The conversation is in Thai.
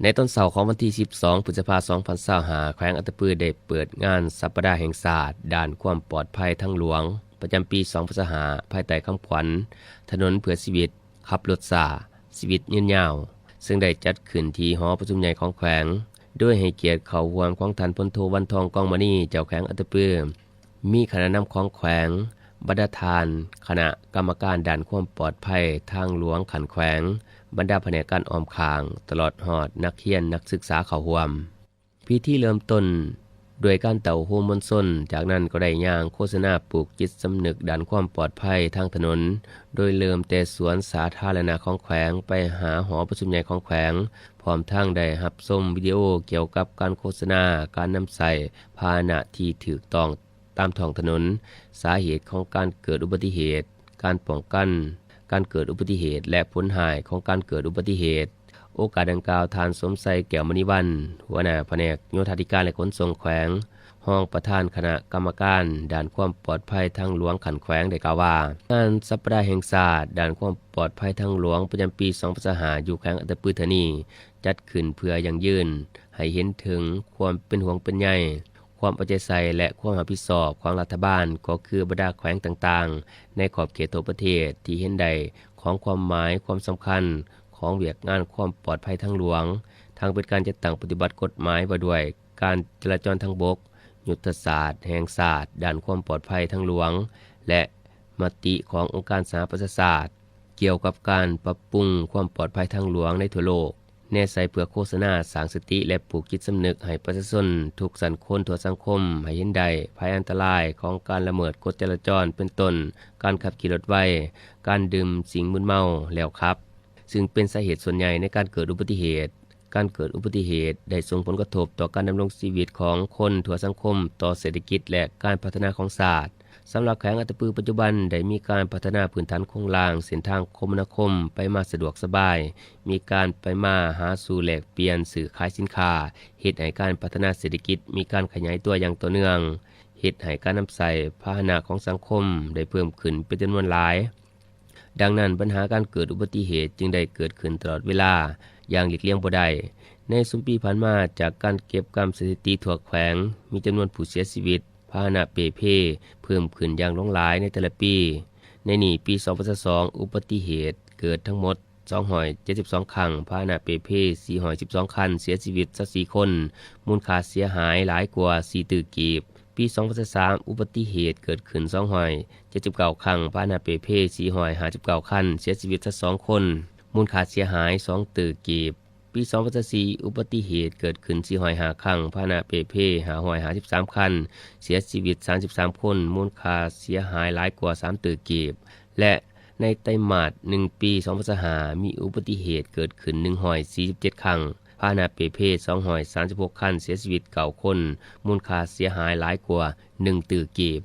ในต้นเสาร์ของวันที่12พฤษภาคม2025แขวงอัตตปือได้เปิดงานสัปดาห์แห่งศาสตร์ด้านความปลอดภัยทางหลวงประจำปี2025ภายใต้คำขวัญถนนเพื่อชีวิตขับรถซ่าชีวิตยืนยาวซึ่งได้จัดขึ้นที่หอประชุมใหญ่ของแขวงโดยให้เกียรติเข้าร่วมของท่านพลโทวันทองกองมณีเจ้าแขวงอัตตปือมีคณะนำของแขวงบรรดาทานคณะกรรมการด้านความปลอดภัยทางหลวงขันแขวงบรรดาแผนกการอ้อมข้างตลอดฮอดนักเรียนนักศึกษาเข้าร่วมพิธีเริ่มต้นด้วยการเต่าโฮมมนต์ซนจากนั้นก็ได้ย่างโฆษณาปลูกจิตสำนึกด้านความปลอดภัยทางถนนโดยเริ่มแต่สวนสาธารณะของแขวงไปหาหอประชุมใหญ่ของแขวงพร้อมทั้งได้รับชมวิดีโอเกี่ยวกับการโฆษณาการนำใช้พาหนะที่ถูกต้องตามท้องถนนสาเหตุของการเกิดอุบัติเหตุการป้องกันการเกิดอุบัติเหตุและผลหายของการเกิดอุบัติเหตุโอกาสดังกล่าวทานสมไสแก้วมณีวรรณหัวหน้าแผนกโยธาธิการและขนส่งแขวงรองประธานคณะกรรมการด้านความปลอดภัยทางหลวงขันแขวงได้กล่าวว่างานสัปดาห์แห่งศาสตร์ด้านความปลอดภัยทางหลวงประจำปี2025อยู่แขวงอัตตปือเทอนี้จัดขึ้นเพื่อยังยืนให้เห็นถึงความเป็นห่วงเป็นใยความเอาใจใส่และความรับผิดชอบของรัฐบาลก็คือบรรดาแขวงต่างๆในขอบเขตทั่วประเทศที่เห็นได้ของความหมายความสำคัญของเวียกงานความปลอดภัยทางหลวงทางเป็นการจัดตั้งปฏิบัติกฎหมายว่าด้วยการจราจรทางบกยุทธศาสตร์แห่งศาสตร์ด้านความปลอดภัยทางหลวงและมติขององค์การสหประชาชาติเกี่ยวกับการปรับปรุงความปลอดภัยทางหลวงในทั่วโลกแน่ใส่เพื่อโฆษณาสร้างสติและปลูกจิตสำนึกให้ประชาชนทุกสันคนทั่วสังคมให้เห็นได้ภัยอันตรายของการละเมิดกฎจราจรเป็นต้นการขับขี่รถไวการดื่มสิ่งมึนเมาแล้วครับซึ่งเป็นสาเหตุส่วนใหญ่ในการเกิดอุบัติเหตุการเกิดอุบัติเหตุได้ส่งผลกระทบต่อการดำรงชีวิตของคนทั่วสังคมต่อเศรษฐกิจและการพัฒนาของชาติสำหรับแขวงอัตตปือปัจจุบันได้มีการพัฒนาพื้นฐานโครงสร้างเส้นทางคมนาคมไปมาสะดวกสบายมีการไปมาหาสู่แลกเปลี่ยนซื้อขายสินค้าเฮ็ดให้การพัฒนาเศรษฐกิจมีการขยายตัวอย่างต่อเนื่องเฮ็ดให้การนำใช้พาหนะของสังคมได้เพิ่มขึ้นเป็นจำนวนหลายดังนั้นปัญหาการเกิดอุบัติเหตุจึงได้เกิดขึ้นตลอดเวลาอย่างหลีกเลี่ยงบ่ได้ในสุมปีผ่านมาจากการเก็บกรรมสถิติทั่วแขวงมีจำนวนผู้เสียชีวิตพาหนะเปเพเพิ่มขึ้นอย่างหลงหลายในแต่ละปีในนี้ปี2022อุบัติเหตุเกิดทั้งหมด272ครั้งพาหนะเปเพ412คันเสียชีวิต24คนมูลค่าเสียหายหลายกว่า4ตึกกีบปี2023อุบัติเหตุเกิดขึ้น279ครั้งพาหนะเปเพ459คันเสียชีวิต2คนมูลค่าเสียหาย2ตึกกีบปี2024อุบัติเหตุเกิดขึ้น405ครั้งพาหนะเปเพ553คันเสียชีวิต33คนมูลค่าเสียหายหลายกว่า3ตึกกีบและในไตรมาส1ปี2025มีอุบัติเหตุเกิดขึ้น147ครั้งพาหนะเปเพ236คันเสียชีวิต9คนมูลค่าเสียหายหลายกว่า1ตึกกีบ